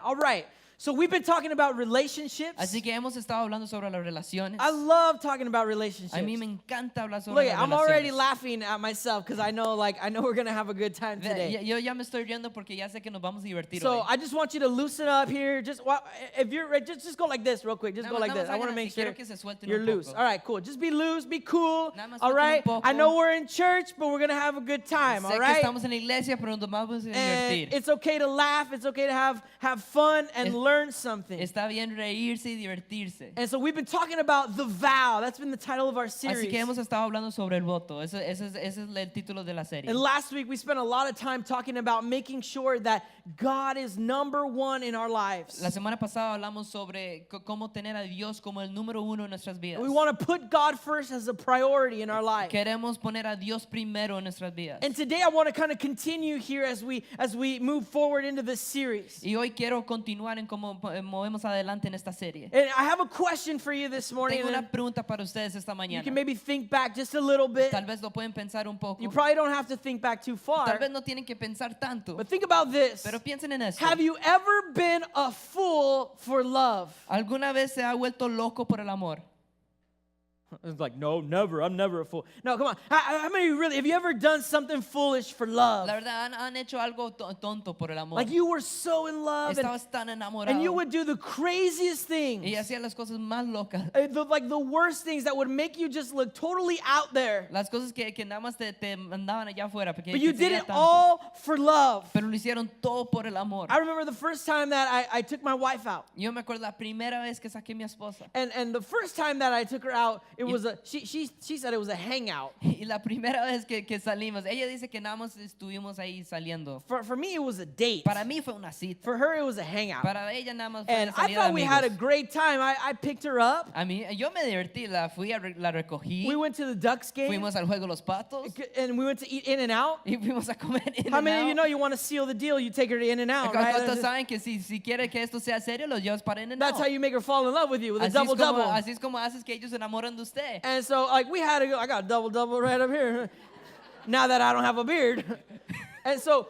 All right. So we've been talking about relationships. Así que hemos estado hablando sobre las relaciones. I love talking about relationships. A mí me encanta hablar sobre Look, las I'm relaciones. already laughing at myself because I know we're gonna have a good time today. Yo ya me estoy riendo porque ya sé que nos vamos a divertir So hoy. I just want you to loosen up here. If you're ready, just go like this real quick. Just go like this. I want to make sure you're loose. All right, cool. Just be loose, be cool. All right. I know we're in church, but we're gonna have a good time. All right. Estamos en la iglesia, pero nos vamos a divertir. And it's okay to laugh. It's okay to have fun and learn something. Está bien reírse y divertirse. And so we've been talking about the vow. That's been the title of our series. Así que hemos estado hablando sobre el voto. Ese es el título de la serie. And last week we spent a lot of time talking about making sure that God is number one in our lives. La semana pasada hablamos sobre cómo tener a Dios como el número uno en nuestras vidas. We want to put God first as a priority in our life. Queremos poner a Dios primero en nuestras vidas. And today I want to kind of continue here as we move forward into this series. Y hoy quiero continuar en cómo movemos adelante en esta serie. And I have a question for you this morning. Tengo una pregunta para ustedes esta You mañana. can maybe think back just a little bit. Tal vez lo pueden pensar un poco. You probably don't have to think back too Tal far. vez no tienen que pensar tanto. But think about this. Pero piensen en esto. Have you ever been a fool for love? ¿Alguna vez se ha vuelto loco por el amor? It's like, no, never. I'm never a fool. No, come on. How many really, have you ever done something foolish for love? La verdad, han hecho algo tonto por el amor. Like you were so in love Estabas tan enamorado. and you would do the craziest things. Y hacías las cosas más locas. Like the worst things that would make you just look totally out there. Las cosas que nada más te mandaban allá afuera. Porque But you did quería it tanto. all for love. Pero lo hicieron todo por el amor. I remember the first time that I took my wife out. Yo me acuerdo la primera vez que saqué a mi esposa. And the first time that I took her out, it was she said it was a hangout. Y la primera vez que salimos, ella dice que nada más estuvimos ahí saliendo. For me, it was a date. Para mí fue una cita. For her, it was a hangout. Para ella nada más fue And una I salida thought de we had a amigos. great time. I picked her up. A mí, yo me divertí, la recogí. We went to the Ducks game. Fuimos al juego Los Patos. And we went to eat In-N-Out. Y fuimos a comer In-N-Out. How many of you know you want to seal the deal? You take her to In-N-Out, right? ¿Cuántos saben que si quiere que esto sea serio, los llevas para In-N-Out? That's how you make her fall in love with you, with a Así double-double. Así es como haces que ellos se enamoran de usted. And so, like, we had to go. I got a double-double right up here. Now that I don't have a beard. And so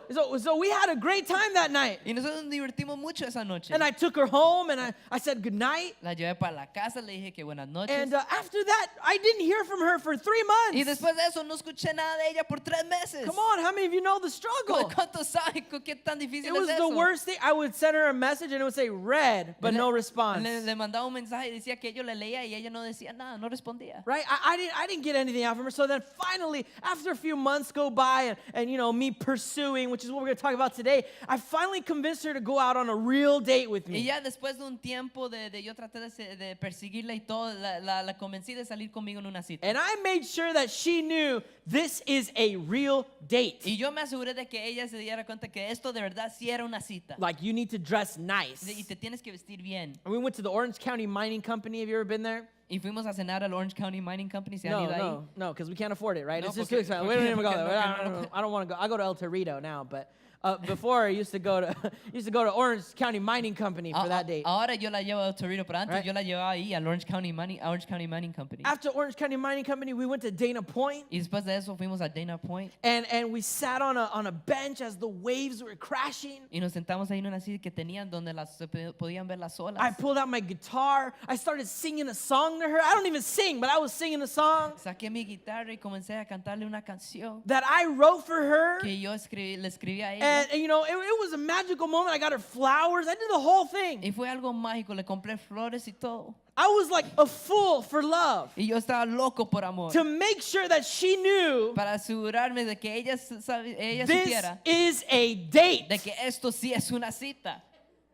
we had a great time that night. Y nosotros nos divertimos mucho esa noche. And I took her home and I said goodnight. La llevé para la casa, le dije que buenas noches. And after that, I didn't hear from her for 3 months. Y después de eso no escuché nada de ella por 3 meses. Come on, how many of you know the struggle? ¿Cuántos saben qué tan difícil It was es the eso? worst thing. I would send her a message and it would say read, but no response. Le mandaba un mensaje y decía que yo le leía y ella no decía nada, no respondía. Right? I didn't get anything out from her. So then finally, after a few months go by and you know, me pursuing, which is what we're going to talk about today, I finally convinced her to go out on a real date with Y me. ya después de un tiempo de yo traté de perseguirla y todo, la convencí de salir conmigo en una cita. And I made sure that she knew this is a real date. Y yo me aseguré de que ella se diera cuenta que esto de verdad sí era una cita. Like, you need to dress nice. Y te tienes que vestir bien. And we went to the Orange County Mining Company. Have you ever been there? Y fuimos a cenar al Orange County Mining Company. ¿Se han ido ahí? No, because we can't afford it, right? No, It's just porque- too expensive. We porque- don't even go porque there. no- I don't want to go. I go to El Torito now, but before I used to go to Orange County Mining Company for that date. Ahora yo la llevo a Torito, pero antes Right. yo la llevaba ahí al Orange County Mining Company. After Orange County Mining Company, we went to Dana Point. Y después de eso fuimos a Dana Point. And we sat on a bench as the waves were crashing. Y nos sentamos ahí en una silla que tenían donde se podían ver las olas. I pulled out my guitar. I started singing a song to her. I don't even sing, but I was singing a song Saqué mi guitarra y comencé a cantarle una canción that I wrote for her. que yo le escribí a ella. And you know, it was a magical moment. I got her flowers. I did the whole thing. Y fue algo mágico, le compré flores y todo. I was like a fool for love. Y yo estaba loco por amor. To make sure that she knew Para asegurarme de que ella this supiera is a date. de que esto sí es una cita.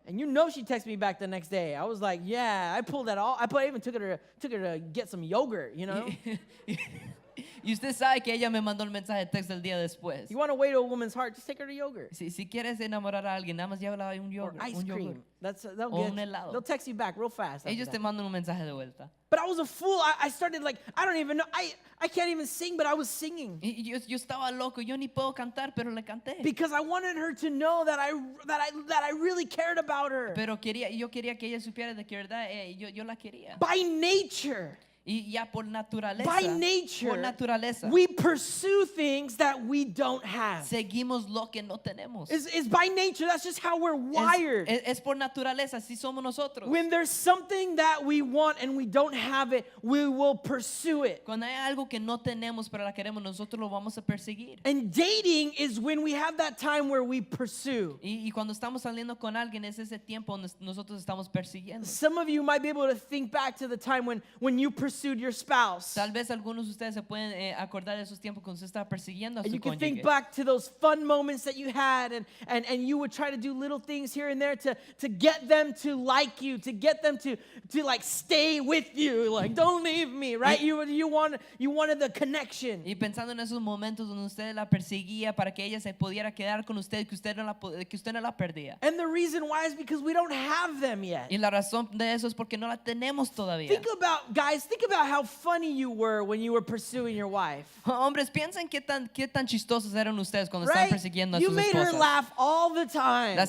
And you know she texted me back the next day. I was like, yeah, I pulled that all. I even took her to get some yogurt, you know? Y usted sabe que ella me mandó el mensaje de texto el día después. You want to wait a woman's heart, just take her to yogurt. Si quieres enamorar a alguien, nada más llévala a un Or yogurt. ice un cream. yogurt. They'll un helado. they'll text you back real fast. after Ellos te that. mandan un mensaje de vuelta. But I was a fool. I started like, I don't even know. I can't even sing, but I was singing. Y yo estaba loco, yo ni puedo cantar, pero le canté. Because I wanted her to know that I really cared about her. Pero yo quería que ella supiera de que verdad yo la quería. By nature, Y ya por naturaleza, by nature, por naturaleza, we pursue things that we don't have. seguimos lo que no tenemos. It's by nature. That's just how we're wired. Es por naturaleza, así somos nosotros. When there's something that we want and we don't have it, we will pursue it. Cuando hay algo que no tenemos pero la queremos, nosotros lo vamos a perseguir. And dating is when we have that time where we pursue. Y cuando estamos saliendo con alguien es ese tiempo donde nosotros estamos persiguiendo. Some of you might be able to think back to the time when you pursued your spouse. Tal vez algunos de ustedes se pueden acordar de esos tiempos cuando usted estaba persiguiendo a And su you can think cónyuge. back to those fun moments that you had, and you would try to do little things here and there to get them to like you, to get them to like stay with you, like don't leave me, right? You wanted the connection. Y pensando en esos momentos donde usted la perseguía para que ella se pudiera quedar con usted, que usted no la perdía. And the reason why is because we don't have them yet. Y la razón de eso es porque no la tenemos todavía. Think about how funny you were when you were pursuing your wife. Hombres, piensen qué tan chistosos eran ustedes cuando estaban Right? persiguiendo a You sus made her esposas. laugh all the time. La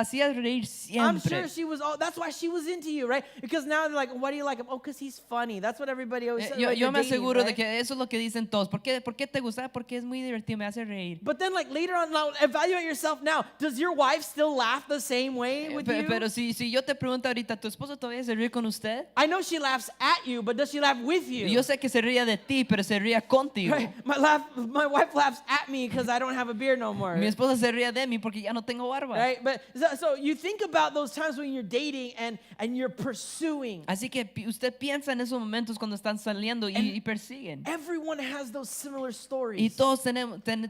hacía reír I'm siempre. sure that's why she was into you, right? Because now they're like, why do you like him? Oh, because he's funny. That's what everybody always says. Yo me aseguro de que eso es lo que dicen todos. ¿Por qué te gusta? Porque es muy divertido, me hace reír. But then like later on, now evaluate yourself now. Does your wife still laugh the same way with you? Pero si yo te pregunto ahorita, ¿tu esposo todavía se ríe con usted? I know she laughs at you, but does she laugh with you? Yo sé que se ríe de ti, pero se ríe contigo. Right? My wife laughs at me because I don't have a beard no more. Mi esposa se ríe de mí porque ya no tengo barba. Right? But so you think about those times when you're dating and you're pursuing. Así que usted piensa en esos momentos cuando están saliendo y persiguen. Everyone has those similar Y stories todos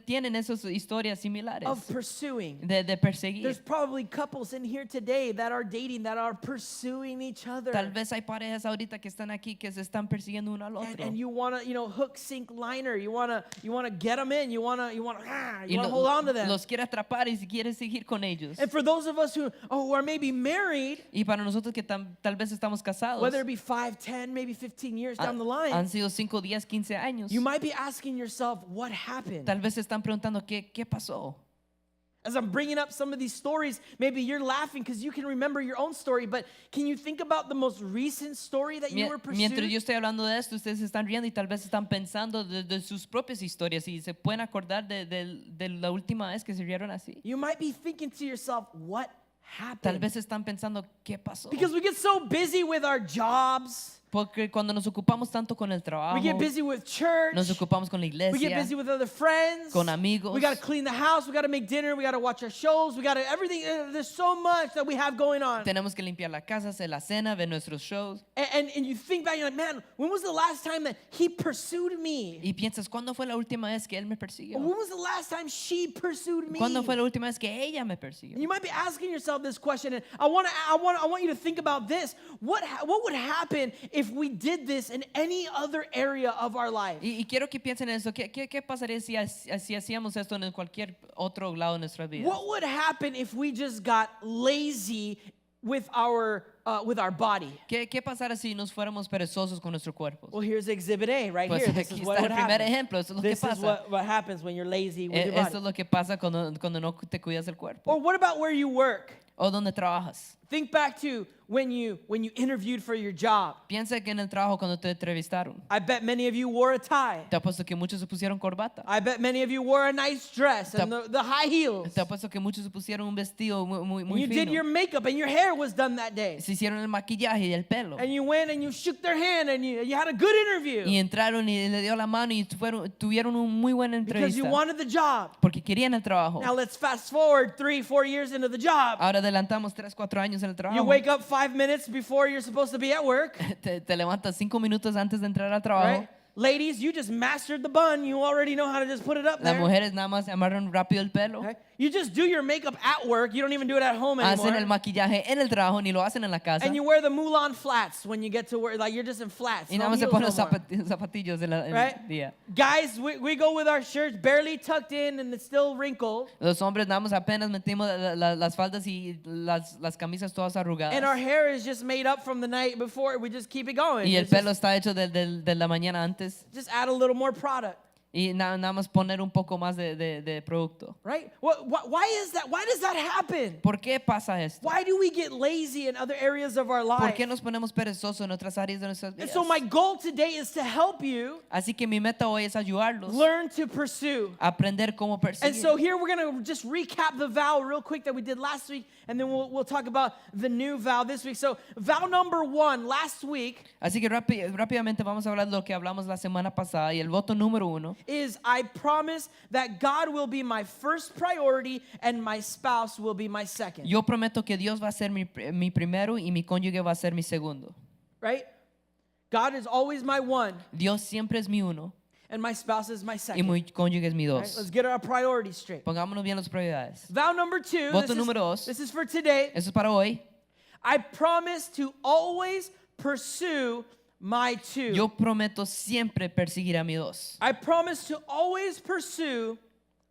tienen esas historias similares of pursuing. de perseguir. There's probably couples in here today that are dating, that are pursuing each other. Tal vez hay parejas ahorita que están aquí que se están persiguiendo uno al otro. And you want to, hook, sink, liner. You want to get them in. You want to hold on to them. Los quiere atrapar y si quiere seguir con ellos. And for those of us who are maybe married, Y para nosotros que tal vez estamos casados, whether it be 5, 10, maybe 15 years down the line, han sido 5, 10, 15 años. you might be asking yourself, what happened? Tal vez se están preguntando qué pasó. As I'm bringing up some of these stories, maybe you're laughing because you can remember your own story, but can you think about the most recent story that you were Mientras pursued? yo estoy hablando de esto, ustedes se están riendo y tal vez están pensando de sus propias historias y se pueden acordar de la última vez que se rieron así. You might be thinking to yourself, what Tal happened? vez están pensando qué pasó. Because we get so busy with our jobs. Porque cuando nos ocupamos tanto con el trabajo, We get busy with church. nos ocupamos con la We get iglesia, busy with other friends. con amigos. We got to clean the house. We got to make dinner. We got to watch our shows. We got to everything. There's so much that we have going on. Tenemos que limpiar la casa, hacer la cena, ver nuestros shows. And you think back, you're like, man, when was the last time that he pursued me? Y piensas, ¿cuándo fue la última vez que él me Or persiguió? when was the last time she pursued me? ¿Cuándo fue la última vez que ella me persiguió? And you might be asking yourself this question, and I want you to think about this. What would happen if we did this in any other area of our life? Y quiero que piensen en eso. ¿Qué pasaría si hacíamos esto en cualquier otro lado de nuestra vida? What would happen if we just got lazy with our body? ¿Qué pasara si nos fuéramos perezosos con nuestro cuerpo? Well, here's Exhibit A right Pues here. This aquí is what está would el primer happen. ejemplo. Eso es lo que This is pasa. what happens when you're lazy with your Esto body. es lo que pasa cuando no te cuidas del cuerpo. Or what about where you work? O donde trabajas. Think back to when you interviewed for your job. Piensa que en el trabajo cuando te entrevistaron. I bet many of you wore a tie. Te apuesto que muchos se pusieron corbata. I bet many of you wore a nice dress and the high heels. Te apuesto que muchos se pusieron un vestido muy You did fino. your makeup and your hair was done that day. Se hicieron el maquillaje y el pelo. And you went and you shook their hand and you had a good interview. Y entraron y le dio la mano y tuvieron una muy buena Because you entrevista. wanted the job. Porque querían el trabajo. Now let's fast forward 3-4 years into the job. Ahora adelantamos 3-4 años en el You trabajo. wake up 5 minutes before you're supposed to be at work. Te levantas 5 minutos antes de entrar al trabajo. Right? Ladies, you just mastered the bun. You already know how to just put it up Las there. mujeres nada más se amarran rápido el pelo. Okay? You just do your makeup at work. You don't even do it at home Hacen el anymore. maquillaje en el trabajo, ni lo hacen en la casa. And you wear the Mulan flats when you get to work. Like you're just in flats. Y no nada más se heels ponen no los more. zapatillos en el Right? día. Guys, we go with our shirts barely tucked in and it's still wrinkled. Los hombres nada más apenas metimos las faldas y las camisas todas arrugadas. And our hair is just made up from the night before. We just keep it going. Y el It's pelo está hecho de la mañana antes. just add a little more product. Y nada más poner un poco más de producto. Right? Why is that? Why does that happen? ¿Por qué pasa esto? Why do we get lazy in other areas of our ¿Por life? qué nos ponemos perezosos en otras áreas de nuestras And vidas? so my goal today is to help you Así que mi meta hoy es ayudarlos learn to pursue. a aprender cómo And so perseguir. here we're going to just recap the vow real quick that we did last week, and then we'll talk about the new vow this week. So vow number 1 last week Así que rápidamente vamos a hablar de lo que hablamos la semana pasada. Y el voto número 1 is I promise that God will be my first priority and my spouse will be my second. Yo prometo que Dios va a ser mi primero y mi cónyuge va a ser mi segundo. Right? God is always my one Dios siempre es mi uno and my spouse is my y second. mi cónyuge es mi Right? dos. Let's get our priorities straight. Pongámonos bien las prioridades. Vow number 2, Voto número 2. this is for today. Eso es para hoy. I promise to always pursue my 2. Yo prometo siempre perseguir a mi dos. I promise to always pursue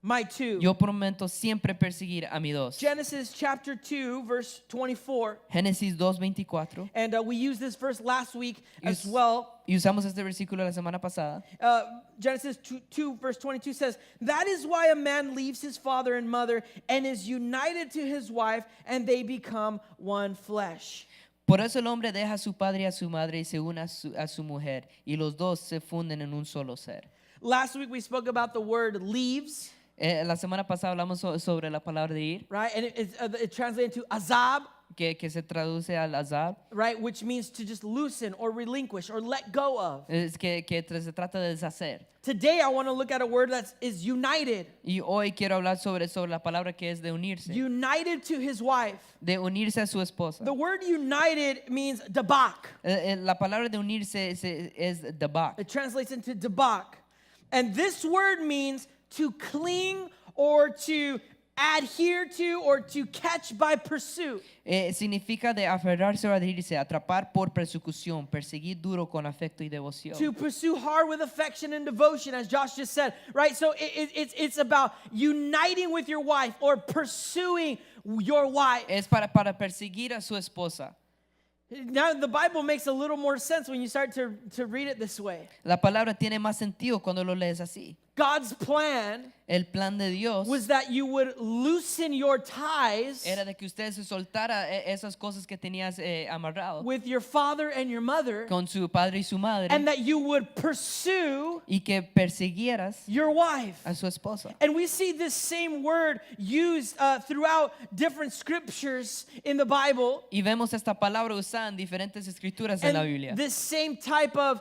my 2. Yo prometo siempre perseguir a mi dos. Genesis chapter 2 verse 24. Génesis 2:24. And we used this verse last week as Us- well. Y usamos este versículo la semana pasada. Genesis 2 verse 22 says, "That is why a man leaves his father and mother and is united to his wife, and they become one flesh." Por eso el hombre deja a su padre y a su madre y se une a su mujer, y los dos se funden en un solo ser. Last week we spoke about the word leaves, La semana pasada hablamos sobre la palabra de ir, right? And it translates into azab, que se traduce al azab, right? Which means to just loosen or relinquish or let go of. es que se trata de deshacer. Today I want to look at a word that is united. Y hoy quiero hablar sobre la palabra que es de unirse, United to his wife. de unirse a su esposa. The word united means dabak. La palabra de unirse es dabak. It translates into dabak. And this word means to cling or to adhere to or to catch by pursuit. Significa de aferrarse o adherirse, atrapar por persecución, perseguir duro con afecto y devoción. To pursue hard with affection and devotion, as Josh just said, right? So it's about uniting with your wife or pursuing your wife. Es para perseguir a su esposa. Now the Bible makes a little more sense when you start to read it this way. La palabra tiene más sentido cuando lo lees así. God's plan El plan de Dios was that you would loosen your ties era de que usted se soltara esas cosas que tenías amarrado with your father and your mother, con su padre y su madre, and that you would pursue y que persiguieras your wife. a su esposa. And we see this same word used throughout different scriptures in the Bible. Y vemos esta palabra usada en diferentes escrituras en la Biblia. And this same type of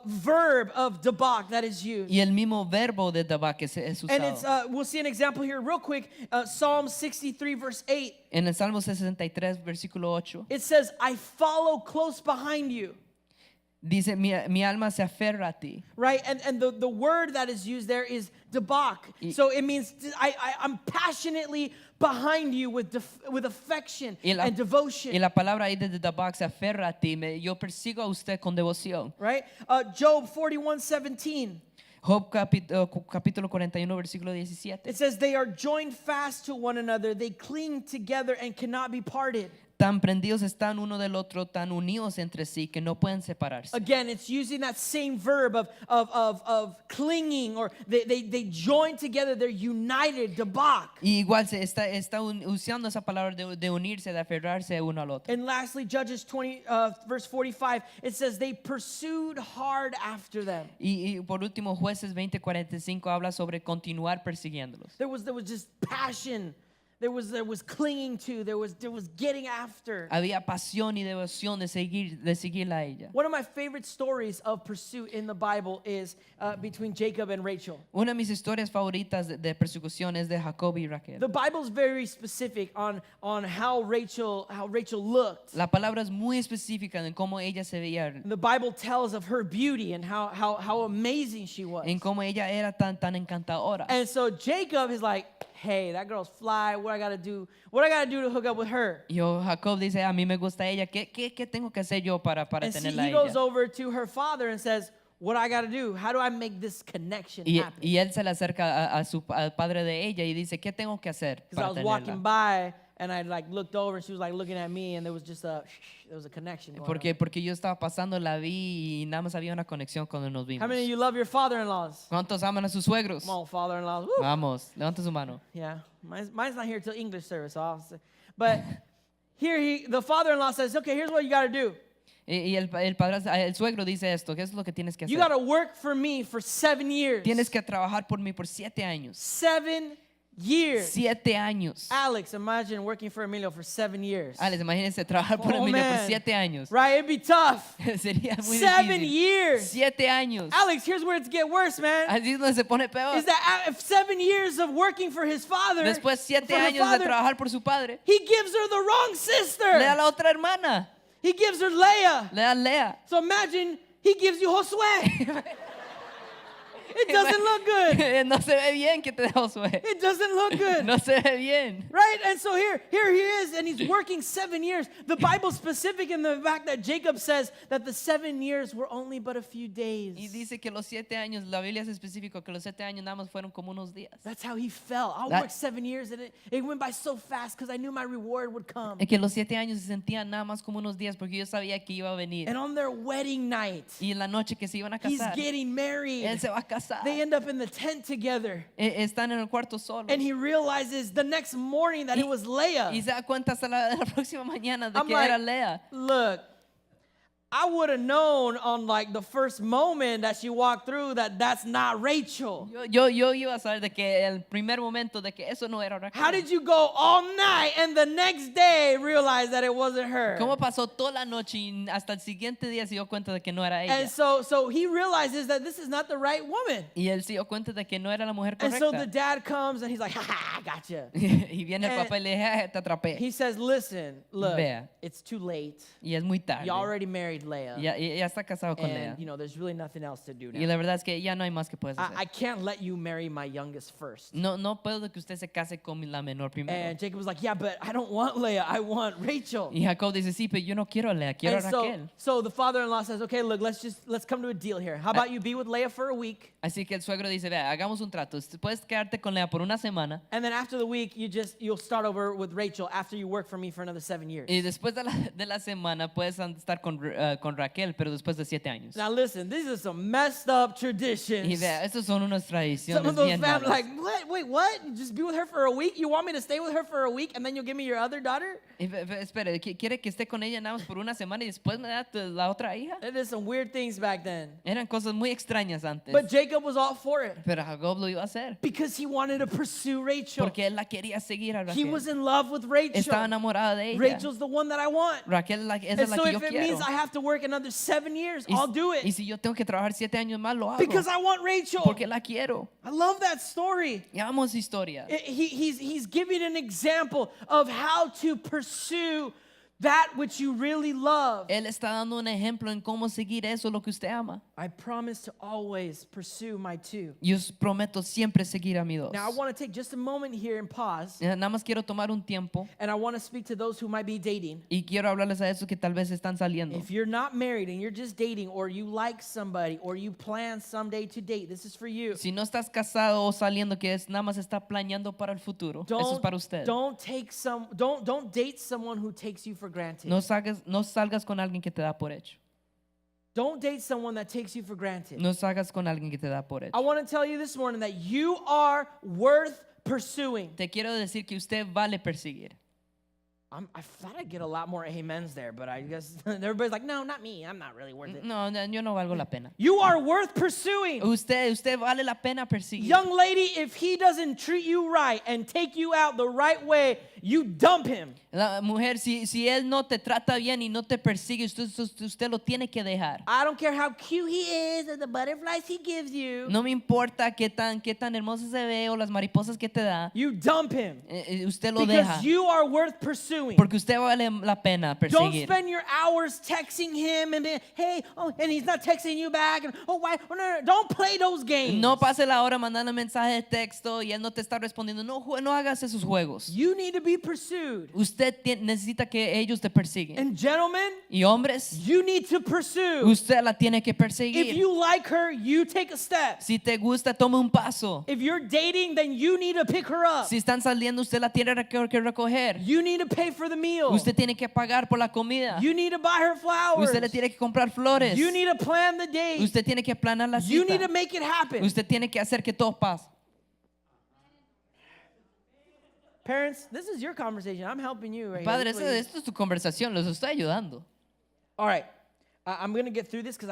verb of dabak that is used. Y el mismo verbo de dabak es And usado. it's we'll see an example here real quick. Psalm 63 verse 8. En el Salmo 63, versículo 8, It says, "I follow close behind you." dice, mi alma se aferra a ti. Right? And the word that is used there is dabak. So it means I'm passionately behind you with affection and devotion. Y la palabra ahí de dabak se aferra a ti. Yo persigo a usted con devoción. Right? Job 41:17. Job capítulo 41, versículo 17. It says, "They are joined fast to one another. They cling together and cannot be parted." Tan prendidos están uno del otro, tan unidos entre sí que no pueden separarse. Again, it's using that same verb of clinging, or they join together, they're united, dabak. Y igual se está usando esa palabra de unirse, de aferrarse uno al otro. And lastly, Judges 20, verse 45, it says they pursued hard after them. Y por último, Jueces 20:45 habla sobre continuar persiguiéndolos. There was just passion. There was clinging to. There was getting after. Había pasión y devoción de seguirla a ella. One of my favorite stories of pursuit in the Bible is between Jacob and Rachel. Una de mis historias favoritas de persecución es de Jacob y Raquel. The Bible's very specific on how Rachel looked. La palabra es muy específica en cómo ella se veía, The Bible tells of her beauty and how amazing she was. en cómo ella era tan encantadora. And so Jacob is like, "Hey, that girl's fly. What I gotta do to hook up with her?" Jacob dice, a mí me gusta ella, ¿qué tengo que hacer yo para And tenerla a he goes ella? over to her father and says, "What I gotta do? How do I make this connection happen?" Y él se le acerca al padre de ella y dice, ¿qué tengo que hacer Because I para was walking tenerla? by and I like looked over and she was like looking at me and there was a connection going on. Porque yo estaba pasando, la vi y nada más había una conexión cuando nos vimos. How many of you love your father-in-laws? ¿Cuántos aman a sus suegros? Come on, father-in-laws. Woo. Vamos, levanta su mano. Yeah, mine's not here till English service, so I'll say. But here the father-in-law says, okay, here's what you got to do. Y el suegro dice esto, ¿qué es lo que tienes que hacer? You got to work for me for 7 years. Tienes que trabajar por mí por 7 años. 7 years. 7 años. Alex, imagine working for Emilio for 7 years. Alex, imagínense trabajar por Emilio por 7 años. Right, it'd be tough. Sería muy 7 difícil. years. 7 años. Alex, here's where it gets worse, man. Así es donde se pone peor. Is that 7 years of working for his father, Después 7 for her años de father, trabajar por su padre, he gives her the wrong sister. le da la otra hermana, He gives her Leah. le da Lea. So imagine he gives you Josué. It doesn't look good. No se ve bien que te dé Josué. It doesn't look good. No se ve bien. Right? And so here he is, and he's working 7 years. The Bible's specific in the fact that Jacob says that the 7 years were only but a few days. Y dice que los 7 años, la Biblia es específico que los 7 años nada más fueron como unos días. That's how he felt. I That- worked 7 years, and it went by so fast because I knew my reward would come. Es que los 7 años se sentían nada más como unos días porque yo sabía que iba a venir. And on their wedding night, Y en la noche que se iban a he's casar, getting married. él se va a casar. They end up in the tent together. Están en el cuarto solos. And he realizes the next morning that it was Leah. Y se da cuenta hasta la próxima mañana de I'm que like, era Lea. Look, I would have known on like the first moment that she walked through that that's not Rachel. Yo iba a saber de que el primer momento de que eso no era Raquel. How did you go all night and the next day realize that it wasn't her? ¿Cómo pasó toda la noche y hasta el siguiente día se dio cuenta de que no era ella? And so he realizes that this is not the right woman. Y él se dio cuenta de que no era la mujer And so the correcta. dad comes and he's like, ha, I gotcha. Y viene el And papá y le dije, te atrapé. He says, listen, look, Vea. it's too late. Y es muy tarde. You already married Leah. Ya está casado con Lea. And, you know, there's really nothing else to do Y now. la verdad es que ya no hay más que puedes I hacer. can't let you marry my youngest first. No puedo que usted se case con la menor primero. And Jacob was like, yeah, but I don't want Leah. I want Rachel. Y Jacob dice, sí, pero yo no quiero a Lea, quiero a And Raquel. so the father-in-law says, okay, look, let's come to a deal here. How about you be with Leah for a week, Así que el suegro dice, vea, hagamos un trato. Puedes quedarte con Lea por una semana and then after the week, you'll start over with Rachel after you work for me for another 7 years. y después de la semana puedes estar con Raquel, pero después de 7 años. Now listen, these are some messed up Y traditions. vea, estas son unas Some tradiciones of those bien families malas. like, what? Wait, what? You just be with her for a week? You want me to stay with her for a week and then you'll give me your other daughter? Espere, ¿quiere que esté con ella nada más por una semana y después me da la otra hija? It is some weird things back then. Eran cosas muy extrañas antes. But Jacob was all for it Pero Jacob lo iba a hacer because he wanted to pursue Rachel. porque él la quería seguir a He Raquel. was in love with Rachel. Estaba enamorada de ella. Rachel's the one that I want. Raquel esa And es la so que yo if it quiero. means I have to work another 7 years, Y, I'll do y it si yo tengo que trabajar 7 años más, lo hago. because I want Rachel. Porque la quiero. I love that story. Y amo esa historia. He's giving an example of how to pursue that which you really love. Él está dando un ejemplo en cómo seguir eso, lo que usted ama. I promise to always pursue my two. Yo os prometo siempre seguir a mi dos. Now I want to take just a moment here and pause, Nada más quiero tomar un tiempo and I want to speak to those who might be dating. y quiero hablarles a esos que tal vez están saliendo. If you're not married and you're just dating, or you like somebody, or you plan someday to date, this is for you. Si no estás casado o saliendo, que nada más está planeando para el futuro, eso es para usted. Don't date someone who takes you for granted. No salgas con alguien que te da por hecho. Don't date someone that takes you for granted. No salgas con alguien que te da por I hecho. want to tell you this morning that you are worth pursuing. Te quiero decir que usted vale perseguir. I thought I'd get a lot more amens there, but I guess everybody's like, no, not me. I'm not really worth it. No, yo no valgo la pena. You are worth pursuing. Usted vale la pena perseguir. Young lady, if he doesn't treat you right and take you out the right way, you dump him. La mujer, si él no te trata bien y no te persigue, usted lo tiene que dejar. I don't care how cute he is or the butterflies he gives you. No me importa qué tan hermosa se ve o las mariposas que te da. You dump him Usted lo deja. because you are worth pursuing. pursuing. Porque usted vale la pena Don't perseguir. spend your hours texting him and being, hey, oh, and he's not texting you back. And, oh, why? Oh, no. Don't play those games. No pase la hora mandando mensajes de texto y él no te está respondiendo. No hagas esos juegos. You need to be pursued. Usted necesita que ellos te persiguen. And gentlemen, Y hombres, you need to pursue. usted la tiene que If perseguir. you like her, you take a step. Si te gusta, tome un paso. If you're dating, then you need to pick her up. Si están saliendo, usted la tiene que recoger. You need to pay for the meal. Usted tiene que pagar por la comida. You need to buy her flowers. Usted le tiene que comprar flores. You need to plan the date. Usted tiene que planear la You need to cita. make it happen. Usted tiene que hacer que todo pase. Parents, this is your conversation. I'm helping you right Padre, here. esto es tu conversación, los estoy ayudando. All right. I'm going to get through this because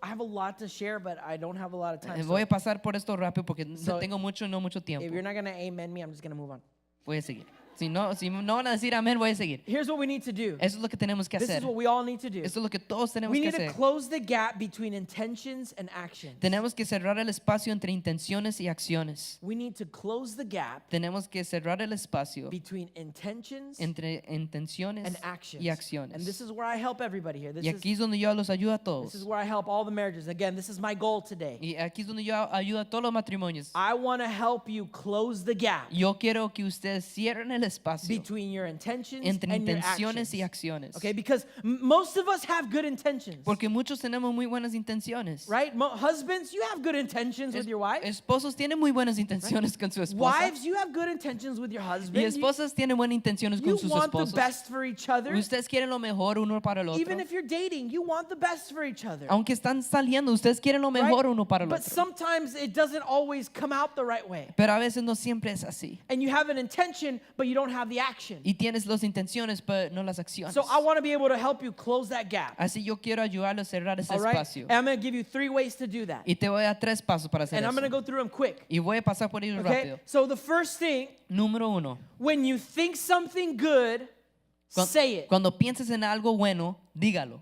I have a lot to share, but I don't have a lot of time. Voy a pasar por esto rápido porque So, tengo no mucho If tiempo. you're not going to amen me, I'm just going to move on. Voy a seguir. Si no van a decir amén, voy a seguir. Here's what we need to do. Eso es lo que tenemos que This hacer. is what we all need to do. Eso es lo que todos tenemos We que need to hacer. close the gap between intentions and actions. Tenemos que cerrar el espacio entre intenciones y acciones. We need to close the gap Tenemos que cerrar el espacio between intentions entre intenciones and actions. y acciones. And this is where I help everybody here. Y aquí es donde yo los ayudo a This is todos. where I help all the marriages. Again, this is my goal today. Y aquí es donde yo ayudo a todos los matrimonios. I want to help you close the gap Yo quiero que ustedes cierren el espacio between your intentions entre and your intenciones y actions. acciones. Okay, because most of us have good intentions. Porque muchos tenemos muy buenas intenciones. Right? Husbands, you have good intentions with your wife. Esposos tienen muy buenas intenciones con su esposa. Wives, you have good intentions with your husband. Y esposas tienen buenas intenciones You con sus want the esposos. best for each other. Ustedes quieren lo mejor uno para el otro. Even if you're dating, you want the best for each other. Aunque están saliendo, ustedes quieren lo Right? mejor uno para el But otro. sometimes it doesn't always come out the right way. Pero a veces no siempre es así. And you have an intention, but you don't have the action. Y tienes las intenciones, pero no las acciones. So I want to be able to help you close that gap. Así yo quiero ayudarlo a cerrar ese All right? espacio. And I'm going to give you 3 ways to do that. Y te voy a dar 3 pasos para hacer And I'm going to eso. go through them quick. Y voy a pasar por ellos Okay? rápido. So the first thing, Número 1. when you think something good, say it. Cuando pienses en algo bueno, dígalo.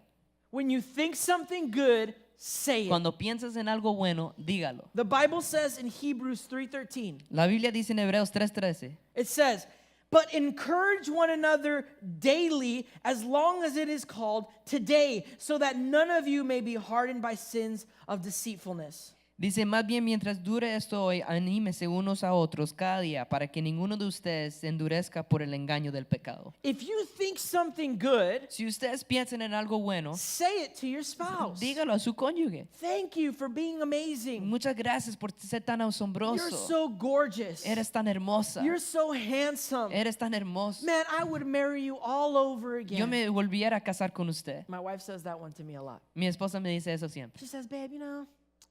When you think something good, say it. Cuando pienses en algo bueno, dígalo. The Bible says in Hebrews 3:13, La Biblia dice en Hebreos 3:13. it says, but encourage one another daily as long as it is called today, so that none of you may be hardened by sins of deceitfulness. Dice, más bien mientras dure esto hoy, anímese unos a otros cada día para que ninguno de ustedes se endurezca por el engaño del pecado. If you think something good, Si ustedes piensan en algo bueno, say it to your spouse. dígalo a su cónyuge. Thank you for being amazing. Muchas gracias por ser tan You're asombroso. so gorgeous. Eres tan hermosa. You're so handsome. Eres tan hermoso. Man, I would marry you all over Yo again. me volviera a casar con usted. My wife says that one to me a lot. Mi esposa me dice eso siempre. She says, babe,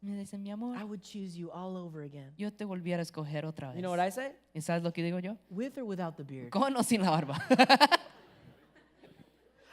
Me dice, mi amor, I would choose you all over again. yo te volviera a escoger otra vez. You know what I say? ¿Y sabes lo que digo yo? With or without the beard? Con o sin la barba.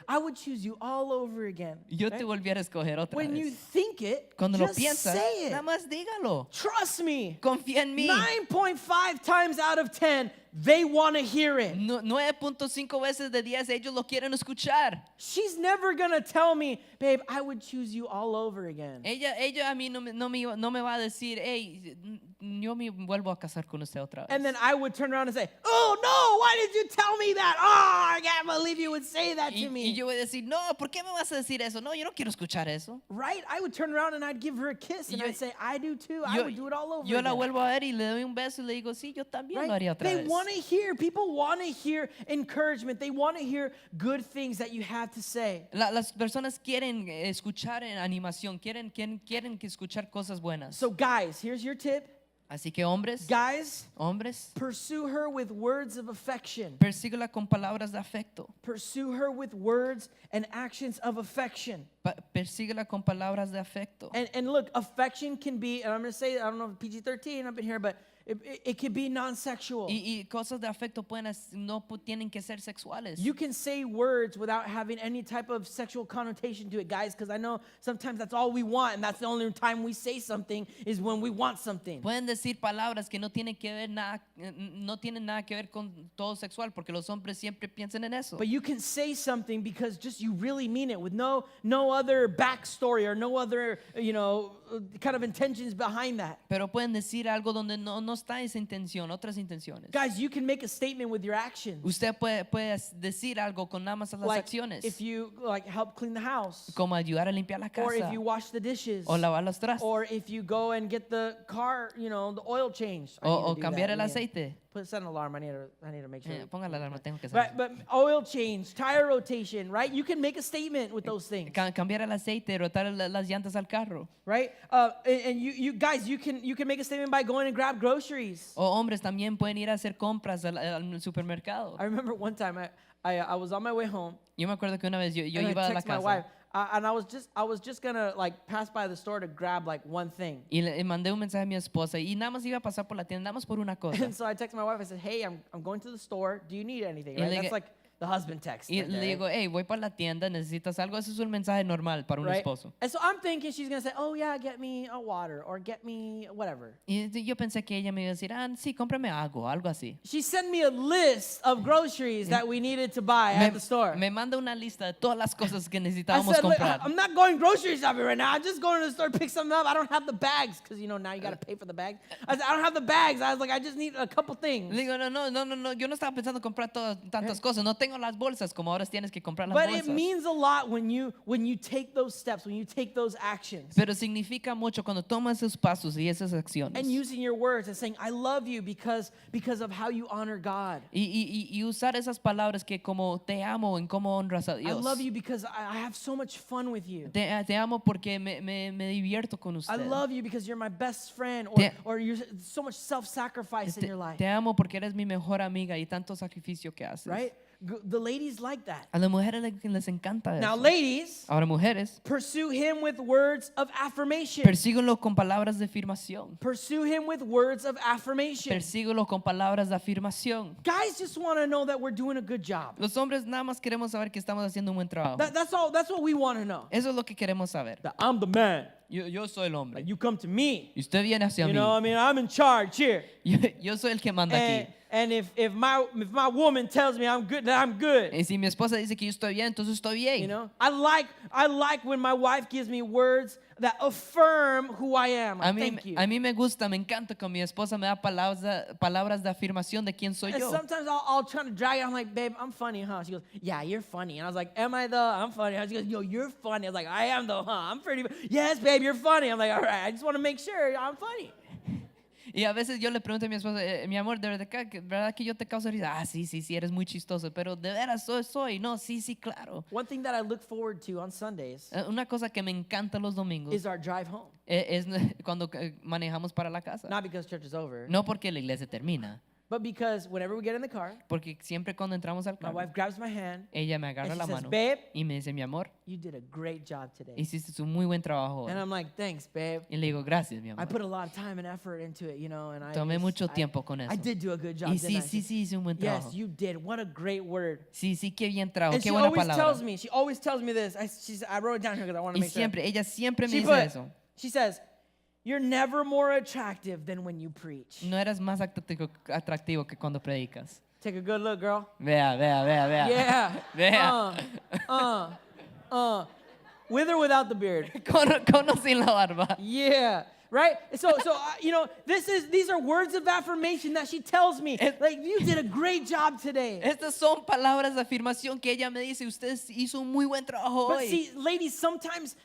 I would choose you all over again. Yo Right? te volviera a escoger otra When you vez. think it, Cuando lo just piensas, say it. nada más dígalo. Trust me. Confía en mí. 9.5 times out of 10, they want to hear it. 9.5 veces de 10 ellos lo quieren escuchar. She's never going to tell me, babe, I would choose you all over again. Ella a mí no me va a decir, hey, yo me vuelvo a casar con usted otra vez. And then I would turn around and say, oh no, why did you tell me that? Oh, I can't believe you would say that to Y me. yo voy a decir, no, ¿por qué me vas a decir eso? No, yo no quiero escuchar eso. Right? I would turn around and I'd give her a kiss and Yo- I'd say, I do too. I Yo, would do it all over yo la again. vuelvo a ver y le doy un beso y le digo, sí, yo también lo haría Right? otra They vez. want to hear, people want to hear encouragement. They want to hear good things that you have to say. Las personas quieren escuchar en animación, quieren que escuchar cosas buenas. So guys, here's your tip. Así que hombres, Guys, pursue her with words of affection. persíguela con palabras de afecto. Pursue her with words and actions of affection. Persíguela con palabras de afecto. And look, affection can be, and I'm going to say, I don't know if PG-13 up in here, but it can be non-sexual. Y cosas de afecto no tienen que ser sexuales. You can say words without having any type of sexual connotation to it, guys, because I know sometimes that's all we want, and that's the only time we say something is when we want something. Pueden decir palabras que no tienen nada que ver con todo sexual, porque los hombres siempre piensan en eso. But you can say something because just you really mean it with no other backstory or no other, kind of intentions behind that. Pero pueden decir algo donde no está esa intención, otras intenciones. Guys, you can make a statement with your actions. Usted puede decir algo con nada más las acciones. If you help clean the house, como ayudar a limpiar la or if casa, you wash the dishes, o lavar los trastes, or if you go and get the car, the oil changed. o cambiar el aceite. Set an alarm. I need to make sure. Ponga la alarma, tengo que saber. But oil change, tire rotation, right? You can make a statement with those things. Cambiar el aceite, rotar las llantas al carro. Right? And you guys, you can make a statement by going and grab groceries. O hombres también pueden ir a hacer compras al supermercado. I remember one time I was on my way home. Yo me acuerdo que una vez yo iba a la casa. My wife, and I was just gonna pass by the store to grab one thing. Y le mandé un mensaje a mi esposa y nada más iba a pasar por la tienda, nada más por una cosa. And so I texted my wife. I said, "Hey, I'm going to the store. Do you need anything?" Right? That's the husband text. Y le digo, hey, voy para la tienda, ¿necesitas algo? Eso es un mensaje normal para un esposo. And so I'm thinking she's going to say, oh yeah, get me a water or get me whatever. Y yo pensé que ella me iba a decir, sí, cómprame algo así. She sent me a list of groceries that we needed to buy at the store. Me manda una lista de todas las cosas que necesitábamos comprar. I'm not going grocery shopping right now. I'm just going to the store to pick something up. I don't have the bags because now you got to pay for the bags. I said, I don't have the bags. I was like, I just need a couple things. Digo, no, yo no estaba pensando comprar tantas cosas. No tengo las bolsas como ahora tienes que comprar las bolsas. bolsas. But it means a lot when you take those steps, when you take those actions. Pero significa mucho cuando tomas esos pasos y esas acciones. And using your words and saying, I love you because of how you honor God. Y usar esas palabras que como te amo en cómo honras a Dios. I love you because I have so much fun with you. Te amo porque me divierto con usted. I love you because you're my best friend or you're so much self-sacrifice in your life. Te amo porque eres mi mejor amiga y tanto sacrificio que haces. Right? The ladies like that. A las mujeres les encanta eso. Now, ladies, ahora mujeres, pursue him with words of affirmation. Persíguelo con palabras de afirmación. Pursue him with words of affirmation. Persíguelo con palabras de afirmación. Guys just want to know that we're doing a good job. Los hombres nada más queremos saber que estamos haciendo un buen trabajo. That's what we want to know. Eso es lo que queremos saber. That I'm the man. Yo soy el hombre. Like you come to me. Y usted viene hacia mí. I'm in charge here. Yo soy el que manda aquí. And if my woman tells me I'm good, then I'm good. Y si mi esposa dice que yo estoy bien, entonces estoy bien. I like when my wife gives me words that affirm who I am. Thank you. A mí me gusta, me encanta cuando mi esposa me da palabras de afirmación de quién soy yo. And sometimes I'll try to drag it. I'm like, babe, I'm funny, huh? She goes, yeah, you're funny. And I was like, am I though? I'm funny. She goes, yo, you're funny. I was like, I am though, huh? I'm pretty. Yes, babe, you're funny. I'm like, all right, I just want to make sure I'm funny. Y a veces yo le pregunto a mi esposa, mi amor, ¿de verdad que yo te causo risa? Sí, eres muy chistoso, pero de veras soy. No, sí, claro. One thing that I look forward to on Sundays una cosa que me encanta los domingos is our drive home. Es cuando manejamos para la casa. Not because church is over. No porque la iglesia termina. But because whenever we get in the car, porque siempre cuando entramos al carro, my wife grabs my hand, ella me agarra la mano, babe, y me dice, mi amor, you did a great job today. Hiciste un muy buen trabajo hoy. And I'm like, thanks, babe. Y le digo, gracias, mi amor. I put a lot of time and effort into it, and Tomé mucho tiempo con eso. I did do a good job. Y sí, hice un buen trabajo. Yes, you did. What a great word. Sí, qué bien trabajo, qué buena palabra. She always tells me this. I wrote it down here because I want to make sure. Ella siempre me dice eso. She says, you're never more attractive than when you preach. No eres más atractivo que cuando predicas. Take a good look, girl. Vea. Yeah. Vea. With or without the beard? Con o sin la barba. Yeah. Right? So these are words of affirmation that she tells me. Like, you did a great job today. Estas son palabras de afirmación que ella me dice, usted hizo un muy buen trabajo hoy. But see, ladies, sometimes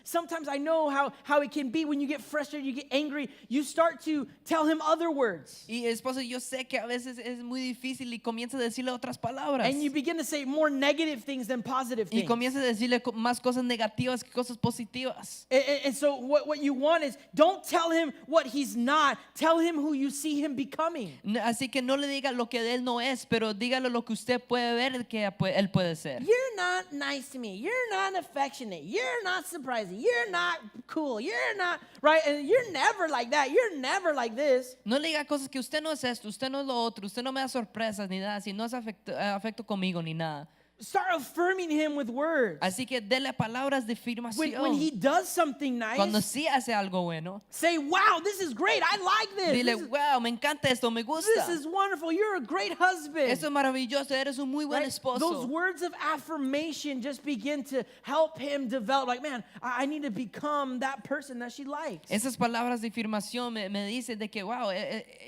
I know how it can be when you get frustrated, you get angry, you start to tell him other words. Y esposo, yo sé que a veces es muy difícil y comienza a decirle otras palabras. And you begin to say more negative things than positive things. Y comienza a decirle más cosas negativas que cosas positivas. And so what you want is, don't tell him what he's not. Tell him who you see him becoming. Así que no le diga lo que él no es, pero dígale lo que usted puede ver que él puede ser. You're not nice to me. You're not affectionate. You're not surprising. You're not cool. You're not, right? And you're never like that. You're never like this. No le diga cosas que usted no es esto, usted no es lo otro, usted no me da sorpresas ni nada, si no es afecto conmigo ni nada. Start affirming him with words. Así que dele palabras de afirmación. When he does something nice, Cuando sí hace algo bueno, say, wow, this is great. I like this. dile, wow, me encanta esto, me gusta. This is wonderful. You're a great husband. Esto es maravilloso, eres un muy buen Right? esposo. Those words of affirmation just begin to help him develop. Like, man, I need to become that person that she likes. Esas palabras de afirmación me dicen de que, wow,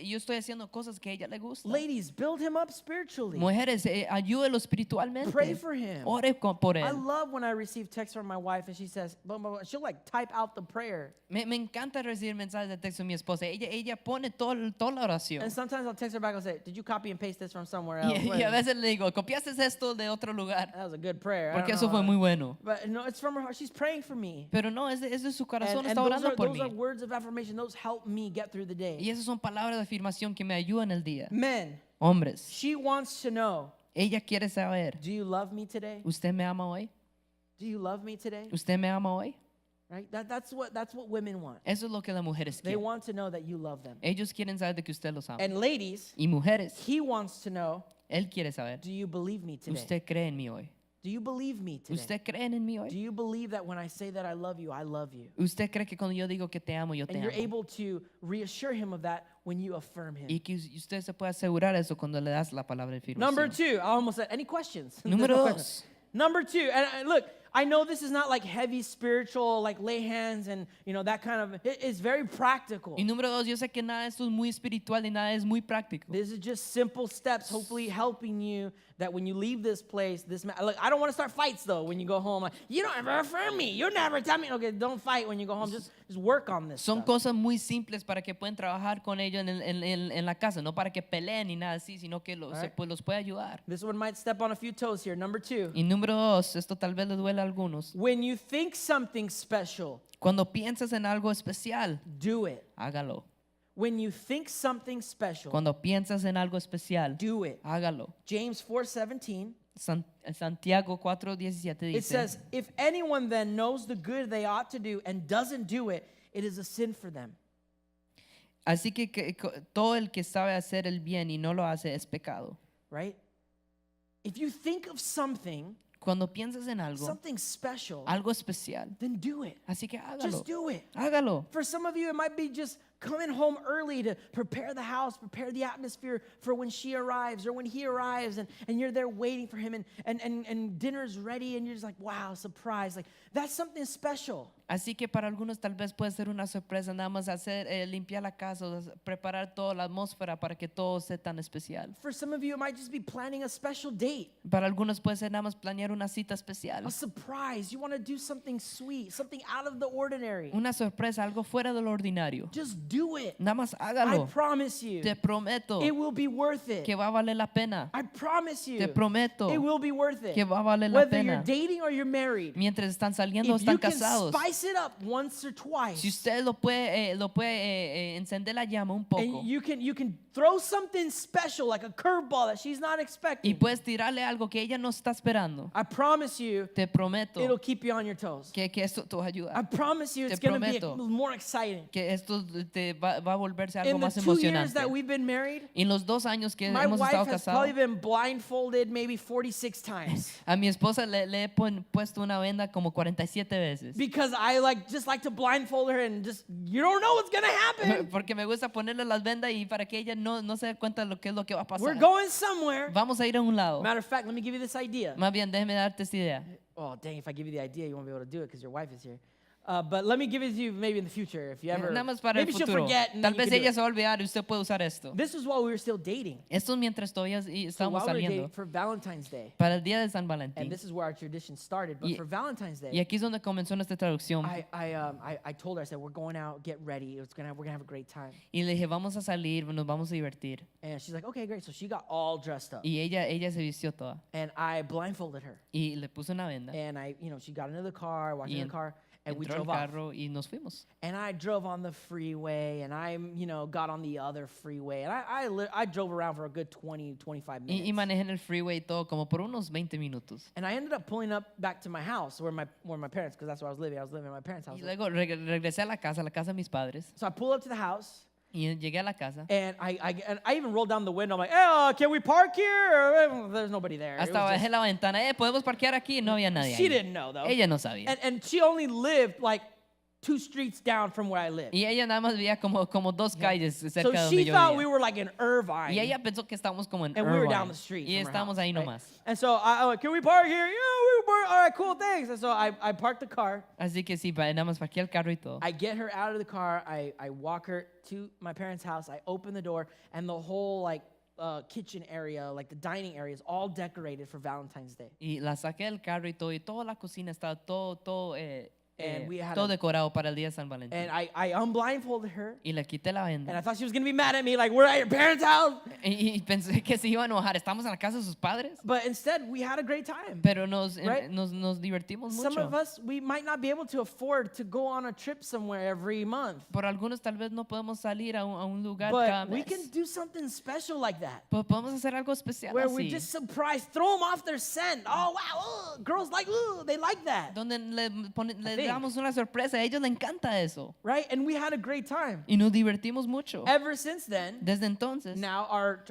yo estoy haciendo cosas que a ella le gustan. Ladies, build him up spiritually. Mujeres, ayúdelo espiritualmente. Pray for him. Ore por I él. love when I receive texts from my wife and she says, blah, blah, blah. She'll like type out the prayer. Me encanta recibir mensajes de texto de mi esposa. Ella pone toda la oración. And sometimes I'll text her back and say, did you copy and paste this from somewhere else? Y a veces le digo, copiaste esto de otro lugar. That was a good prayer. I Porque don't eso know. fue muy bueno. But no, it's from her heart. She's praying for me. Pero no, es de su corazón, And está orando por those are mí. words of affirmation. Those help me get through the day. Y esas son palabras de afirmación que me ayudan el día. Men, Hombres, she wants to know, ella quiere saber, do you love me today? ¿usted me ama hoy? Do you love me today? ¿Usted me ama hoy? Right? That's what women want. Eso es lo que las mujeres They quieren. want to know that you love them. Ellos quieren saber de que usted los ama. And ladies, Y mujeres, he wants to know, él quiere saber, do you believe me today? ¿usted cree en mí hoy? Do you believe me today? ¿Usted cree en mí Do hoy? you believe that when I say that I love you, I love you? ¿Usted cree que cuando yo digo que te amo, yo te And you're amo? able to reassure him of that when you affirm him. Y que usted se puede asegurar eso cuando le das la palabra de Number afirmación. 2, I almost said, any questions? Número No 2. questions. Number 2, and look, I know this is not like heavy spiritual, like lay hands and, that kind of, it's very practical. Y número 2, yo sé que nada de esto es muy espiritual y nada es muy práctico. This is just simple steps, hopefully helping you that when you leave this place, look, I don't want to start fights though when you go home. Like, you don't ever affirm me. You never tell me. Okay, don't fight when you go home. Just work on this Son stuff. cosas muy simples para que puedan trabajar con ellos en la casa, no para que peleen ni nada así, sino que pues los puede ayudar. This one might step on a few toes here. Number 2, Y número 2, esto tal vez le duele a algunos. when you think something special, Cuando piensas en algo especial, do it. hágalo. When you think something special, Cuando piensas en algo especial, do it. hágalo. James 4:17, Santiago 4:17 it dice, says, if anyone then knows the good they ought to do and doesn't do it, it is a sin for them. así que todo el que sabe hacer el bien y no lo hace es pecado. Right? If you think of something Cuando piensas en algo, something special, algo especial, then do it. así que hágalo. Just do it. Hágalo. For some of you, it might be just coming home early to prepare the house, prepare the atmosphere for when she arrives or when he arrives, and you're there waiting for him, and dinner's ready, and you're just like, wow, surprise. Like, that's something special. Así que para algunos tal vez puede ser una sorpresa nada más limpiar la casa, preparar toda la atmósfera para que todo sea tan especial. For some of you, it might just be planning a special date, Para algunos puede ser nada más planear una cita especial. a surprise. You want to do something sweet, something out of the ordinary. Una sorpresa, algo fuera de lo ordinario. Just do it. Nada más I hágalo. promise you, Te prometo it will be worth it. que va a valer la pena. I promise you, Te prometo it will be worth it. que va a valer la Whether you're pena. dating or you're married, Mientras están saliendo o if están you can casados. spice it up once or twice, Si usted lo puede encender la llama un poco and you can throw something special like a curveball that she's not y expecting, puedes tirarle algo que ella no está esperando, I promise you, te prometo it'll keep you on your toes. que esto te va a I ayudar, promise you, it's Te going to be prometo. more exciting. que esto te va a volverse algo In the más 2 years emocionante. that we've been married, En los 2 años que my hemos wife estado has probably casados, been blindfolded maybe 46 times a mi esposa le he puesto una venda como 47 veces. because I just like to blindfold her and just, you don't know what's going to happen. Porque me gusta ponerle las vendas y para que ella no se dé cuenta de lo que es lo que va a We're pasar. going somewhere. Vamos a ir a un lado. Matter of fact, let me give you this idea. Más bien, déjeme darte esta idea. Oh, dang, if I give you the idea, you won't be able to do it because your wife is here. But let me give it to you maybe in the future if you ever. Nada más para el Maybe she'll futuro. forget and Tal then you vez can do ella it. se va a olvidar y usted puede usar esto. This was while we were still dating. Esto es mientras todavía So estábamos while we were saliendo dating for Valentine's Day. para el día de San And Valentín. this is where our tradition started. But Y- for Valentine's Y Day, aquí es donde comenzó nuestra traducción. I told her, I said, we're going out, get ready. We're gonna have a great time. Y le dije, vamos a salir, nos vamos a divertir. And she's like, okay, great. So she got all dressed up. Y ella se vistió toda. And I blindfolded her. Y le puse una venda. And she got into the car, walked in the car, and we Entró al drove off. carro y nos fuimos. And I drove on the freeway, and I, got on the other freeway, and I drove around for a good 20, 25 minutes. Y manejé en el freeway y todo como por unos 20 minutos. And I ended up pulling up back to my house, where my parents, because that's where I was living. I was living at my parents' house. Y luego regresé a la casa de mis padres. So I pull up to the house, Y llegué a la casa. And I even rolled down the window. I'm like, hey, can we park here? There's nobody there. It Hasta was bajé just- la ventana. ¿Podemos parquear aquí? No había nadie She ahí. didn't know, though. Ella no sabía. And she only lived like 2 streets down from where I lived. Y ella nada más vivía como 2 calles cerca So de donde she yo thought we vivía. were like in Irvine. Y ella pensó que estábamos como en And we were Irvine. down the street. Y from her estábamos house, ahí right? nomás. And so I like, can we park here? Yeah, we park. All right, cool, thanks. And so I parked the car. Así que sí, nada más parqué el carro y todo. I get her out of the car. I walk her to my parents' house. I open the door, and the whole like kitchen area, like the dining area, is all decorated for Valentine's Day. Y la saqué del carro y toda la cocina estaba todo And we had todo decorado para el día de San Valentín. And I unblindfolded her, Y le quité la and I venda. thought she was gonna be mad at me, like we're at your parents' house. Y pensé que se iba a enojar. Estamos en la casa de sus padres. But instead, we had a great time. Pero nos Right? divertimos Some mucho. of us, we might not be able to afford to go on a trip somewhere every month, Por algunos tal vez no podemos salir a un lugar cada but we mes. can do something special like that, Pero podemos hacer algo especial where we así. just surprise, throw them off their scent. Oh wow, girls like, they like that, Donde le think. damos una sorpresa. A ellos les encanta eso. right? And we had a great time. Y nos divertimos mucho. Ever since then, Desde entonces, now our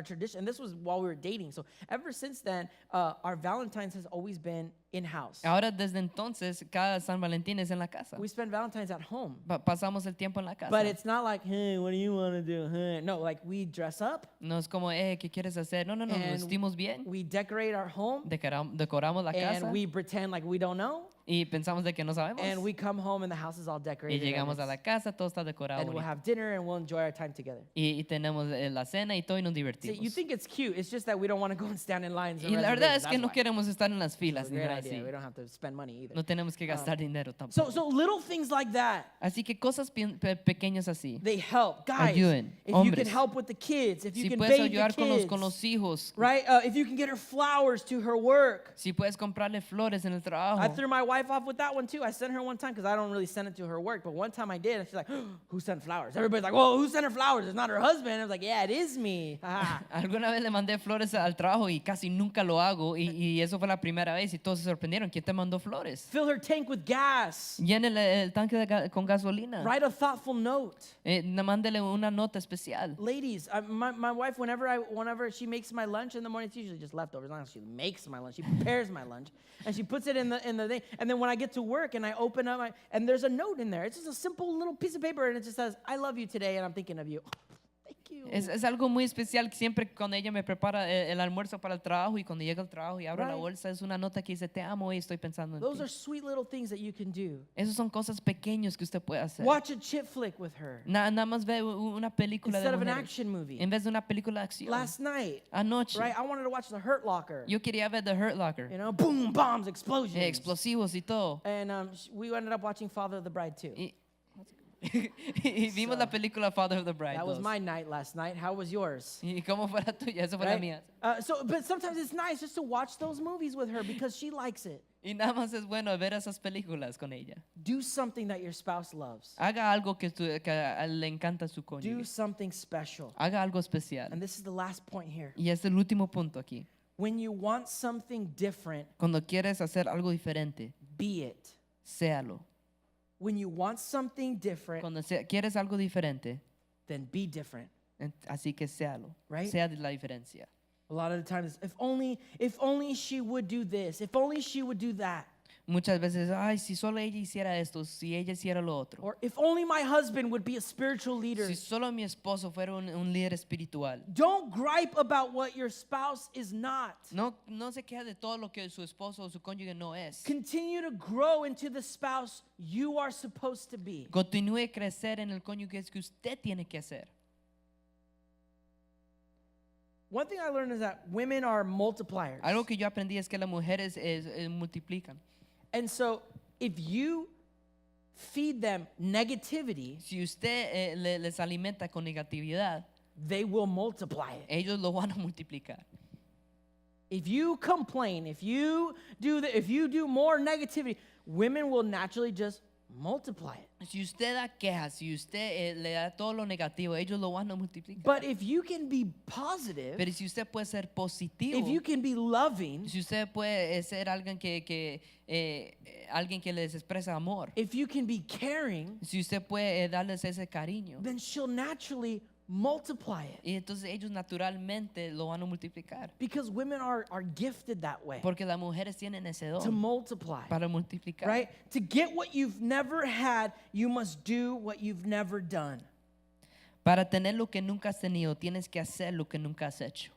tradition, and this was while we were dating. So ever since then, our Valentine's has always been in-house. ahora desde entonces, cada San Valentín es en la casa. We spend Valentine's at home. Pasamos el tiempo en la casa. But it's not like, hey, what do you want to do? Huh? No, like we dress up, No es como, ¿qué quieres hacer? No, nos And vestimos bien. we decorate our home, Decoramos la casa. and we pretend like we don't know. Y pensamos de que no sabemos. And we come home and the house is all Y decorated. llegamos a and la casa, todo está decorado. we'll bonito. have dinner and we'll enjoy our time together. Y tenemos la cena y todo y nos See, divertimos. you think it's cute. It's just that we don't want to go and stand in lines. and Y la verdad es reservations. que no That's why. queremos estar en las It's filas a ni great nada idea. así. We don't have to spend money either. No tenemos que gastar dinero tampoco. So little things like that, Así que cosas pequeñas así. they help. Guys, Ayuden. if you Hombres. can help with the kids, if you Si can puedes bathe the ayudar kids, con los hijos, right? If you can get her flowers to her work. si puedes comprarle flores en el trabajo. I threw my wife off with that one too. I sent her one time because I don't really send it to her work, but one time I did, and she's like, "Who sent flowers?" Everybody's like, "Whoa, who sent her flowers? It's not her husband." I was like, "Yeah, it is me." Alguna vez le mandé flores al trabajo y casi nunca lo hago y eso fue la primera vez y todos se sorprendieron. ¿Quién te mandó flores? Fill her tank with gas. Llénele el tanque con gasolina. Write a thoughtful note. Mándele una nota especial. Ladies, my wife, whenever she makes my lunch in the morning, it's usually just leftovers. Not she makes my lunch, she prepares my lunch, and she puts it in the thing. And then when I get to work and I open up, and there's a note in there. It's just a simple little piece of paper, and it just says, "I love you today, and I'm thinking of you." Thank you. Es algo muy especial que siempre cuando ella me prepara el almuerzo para el trabajo y cuando llega al trabajo y abro la Right. bolsa es una nota que dice te amo y estoy pensando en Those ti. are sweet little things that you can do. Esas son cosas pequeñas que usted puede hacer. Watch a chick flick with her Nada más ve una película instead de of an mujeres action movie. en vez de una película de acción. Last night, Anoche right? I wanted to watch The Hurt Locker. yo quería ver The Hurt Locker. You know, boom, bombs, explosions. Explosivos y todo. And we ended up watching Father of the Bride too. Y vimos la película Father of the Bride. That was 2. my night last night. How was yours? ¿Y cómo fue la tuya? Esa fue la Right? mía. But sometimes it's nice just to watch those movies with her because she likes it. Y nada más es bueno ver esas películas con ella. Do something that your spouse loves. Haga algo que le encanta a su Do cónyuge. something special. Haga algo especial. And this is the last point here. Y es el último punto aquí. When you want something different, Cuando quieres hacer algo diferente, be it. séalo. When you want something different, Cuando quieres algo diferente, then be different. así que séalo. Right? Sea la diferencia. A lot of the times, if only she would do this, if only she would do that, Muchas veces, ay, si solo ella hiciera esto, si ella hiciera lo otro. or if only my husband would be a spiritual leader. Si solo mi esposo fuera un líder espiritual. Don't gripe about what your spouse is not. No se queja de todo lo que su esposo o su cónyuge no es. Continue to grow into the spouse you are supposed to be. Continúe a crecer en el cónyuge que usted tiene que hacer. One thing I learned is that women are multipliers. Algo que yo aprendí es que las mujeres multiplican. And so if you feed them negativity, Si usted les alimenta con negatividad, they will multiply it. ellos lo van a multiplicar. If you complain, if you do more negativity, women will naturally just multiply it. Si usted da quejas, si usted le da todo lo negativo, ellos lo van a multiplicar. But if you can be positive, Pero si usted puede ser positivo, if you can be loving, si usted puede ser alguien alguien que les expresa amor, if you can be caring, si usted puede darles ese cariño, then she'll naturally multiply it. y entonces ellos naturalmente lo van a multiplicar. Because women are gifted that way, Porque las mujeres tienen ese to don multiply. para multiplicar. Right? To get what you've never had, you must do what you've never done. Para tener lo que nunca has tenido, tienes que hacer lo que nunca has hecho.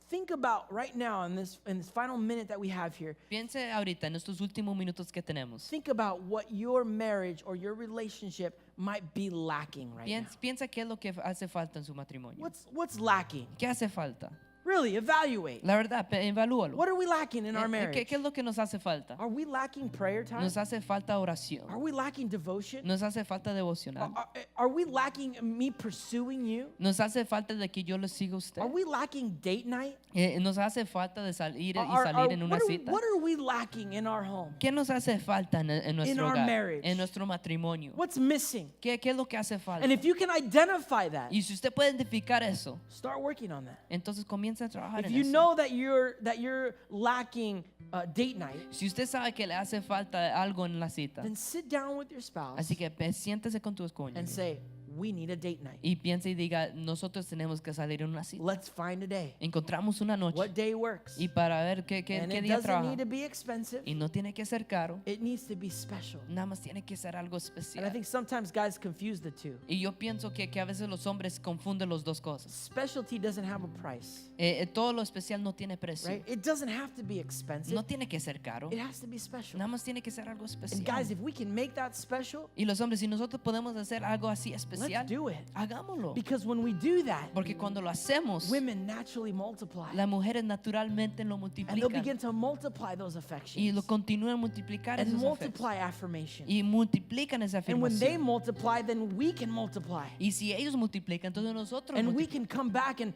Think about right now in this final minute that we have here. Piense ahorita en estos últimos minutos que tenemos. Think about what your marriage or your relationship might be lacking right now. Piensa qué es lo que hace falta en su matrimonio. What's lacking? ¿Qué hace falta? Really, evaluate. La verdad, evalúalo. What are we lacking in our marriage? ¿Qué es lo que nos hace falta? Are we lacking prayer time? Nos hace falta oración. Are we lacking devotion? Nos hace falta devocional. Are we lacking me pursuing you? Nos hace falta de que yo lo siga a usted. Are we lacking date night? Nos hace falta de salir en una cita. What are we lacking in our home? ¿Qué nos hace falta en nuestro our hogar, marriage? en nuestro matrimonio? What's missing? ¿Qué es lo que hace falta? And if you can identify that, Y si usted puede identificar eso, start working on that. entonces comienza a trabajar If en you eso. know that you're lacking date night, Si usted sabe que le hace falta algo en la cita, then sit down with your spouse así que siéntese con tu and cónyuge say, we need a date night. y piense y diga, nosotros tenemos que salir en una cita. Let's find a day. Encontramos una noche What day works? y para ver qué And it día doesn't trabaja. need to be expensive. Y no tiene que ser caro, It needs to be special. nada más tiene que ser algo And I especial. think sometimes guys confuse the two. Y yo pienso que a veces los hombres confunden las dos cosas. Specialty doesn't have a price, Todo lo especial no tiene precio. right? It doesn't have to be expensive. No tiene que ser caro, It has to be special. nada más tiene que ser algo And especial. guys, if we can make that special, Y los hombres, si nosotros podemos hacer algo así let's especial, do it. hagámoslo. Because when we do that, Porque cuando lo hacemos, women naturally multiply. las mujeres naturalmente lo And they'll multiplican begin to multiply those y affections lo continúan a multiplicar and esos afectos. multiply affirmation. Y multiplican esa And when they afirmación. multiply, then we can multiply. Y si ellos multiplican, entonces nosotros And we multiplicamos. can come back and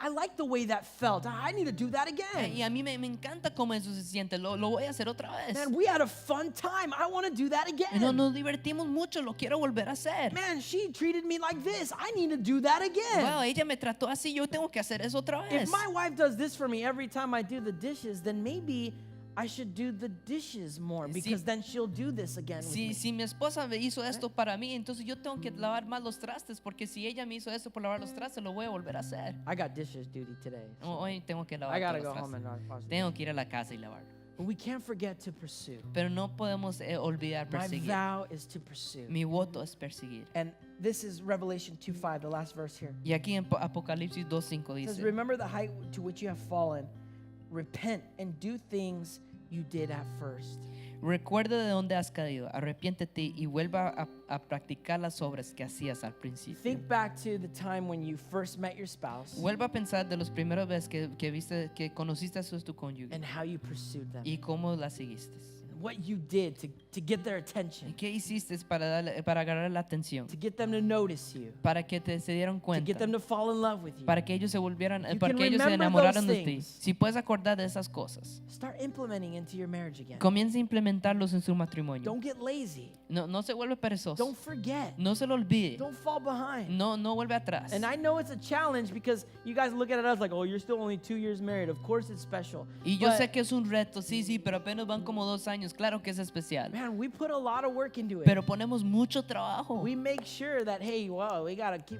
I like the way that felt. I need to do that Y again. a mí me encanta cómo eso se siente. Lo voy a hacer otra vez. Man, we had a fun time. I want to do that again. Nos divertimos mucho. Lo quiero volver a hacer. Man, she treated me like this. I need to do that again. Wow, ella me trató así. Yo tengo que hacer eso otra vez. If my wife does this for me every time I do the dishes, then maybe I should do the dishes more because then she'll do this again with me. Si mi esposa me hizo esto para mí, entonces yo tengo que lavar más los trastes, porque si ella me hizo esto por lavar los trastes, lo voy a volver a hacer. I got dishes duty today. So Hoy tengo que I lavar gotta todos go los home trastes. and wash the Tengo dishes. que ir a la casa y lavar. But we can't forget to pursue. Pero no podemos olvidar My perseguir. vow is to pursue. Mi voto es perseguir. And this is Revelation 2:5, the last verse here. Y aquí en Apocalipsis 2:5 It says, dice, remember the height to which you have fallen. Repent and do things you did at first. recuerda de dónde has caído, arrepiéntete y vuelva a practicar las obras que hacías al principio. Think back to the time when you first met your spouse Vuelva a pensar de los primeros veces que conociste a tu cónyuge and how you pursued them. y cómo la seguiste. What you did to get their attention, ¿Y qué hiciste para agarrar la atención? to get them to notice you, Para que se dieran to get cuenta, them to fall in love with you. para que ellos se volvieran, You para can que ellos se remember enamoraran those de ti. things. Si puedes acordar de esas cosas, Start implementing into your marriage again. comienza a implementarlos en su matrimonio. Don't get lazy. No se vuelve perezoso. Don't forget. No se lo olvide. Don't fall behind. No vuelve atrás. And I know it's a challenge because you guys look at us like, oh, you're still only 2 years married. Of course it's special. Y yo But, sé que es un reto, sí, pero apenas van como 2 años. Claro que es especial. man, we put a lot of work into it. Pero ponemos mucho trabajo. We make sure that, hey, wow, we got to keep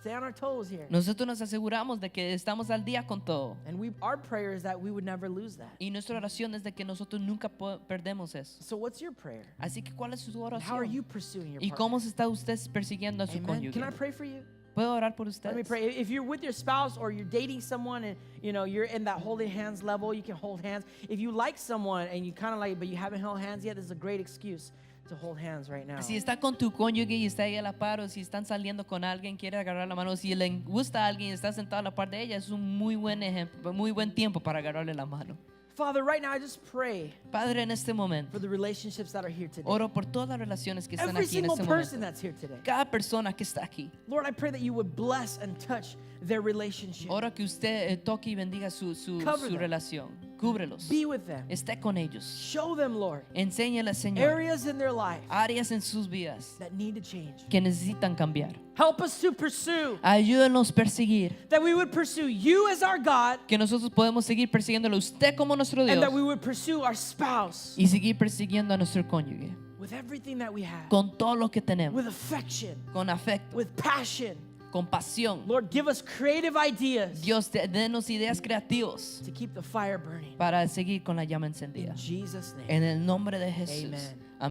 stay on our toes here. Nosotros nos aseguramos de que estamos al día con todo. And our prayer is that we would never lose that. Y nuestra oración es de que nosotros nunca perdemos eso. So what's your prayer? Así que ¿cuál es su And how are oración? you pursuing your ¿Y cómo partner? se está usted persiguiendo a su Amen. cónyuge? Can I pray for you? ¿Puedo orar por Let me usted? pray. If you're with your spouse or you're dating someone and you're in that holding hands level, you can hold hands. If you like someone and you kind of like, but you haven't held hands yet, this is a great excuse to hold hands right now. Si está con tu cónyuge y está ahí a la par, o si están saliendo con alguien, quiere agarrar la mano, si le gusta a alguien y está sentado a la par de ella, es un muy buen ejemplo, muy buen tiempo para agarrarle la mano. Father, right now I just pray Padre, en este momento, for the relationships that are here today. oro por todas las relaciones que están Every aquí en single este person momento. that's here today. Cada persona que está aquí. Lord, I pray that you would bless and touch their relationship. Oro que usted toque y bendiga su Cover them. relación. Cúbrelos. Be with them. Esté con ellos. Show them, Lord, Enséñales, Señor, areas in their life áreas en sus vidas that need to change. que necesitan cambiar. Help us to pursue, Ayúdanos a perseguir. that we would pursue you as our God, Que nosotros podemos seguir persiguiéndolo a usted como nuestro Dios. and that we would pursue our spouse Y seguir persiguiendo a nuestro cónyuge. with everything that we have, Con todo lo que tenemos. with affection, Con afecto. with passion. Con pasión. Lord, give us creative ideas Dios, denos ideas creativas to keep the fire burning. para seguir con la llama In encendida. Jesus' name, En el nombre de Jesús. amen.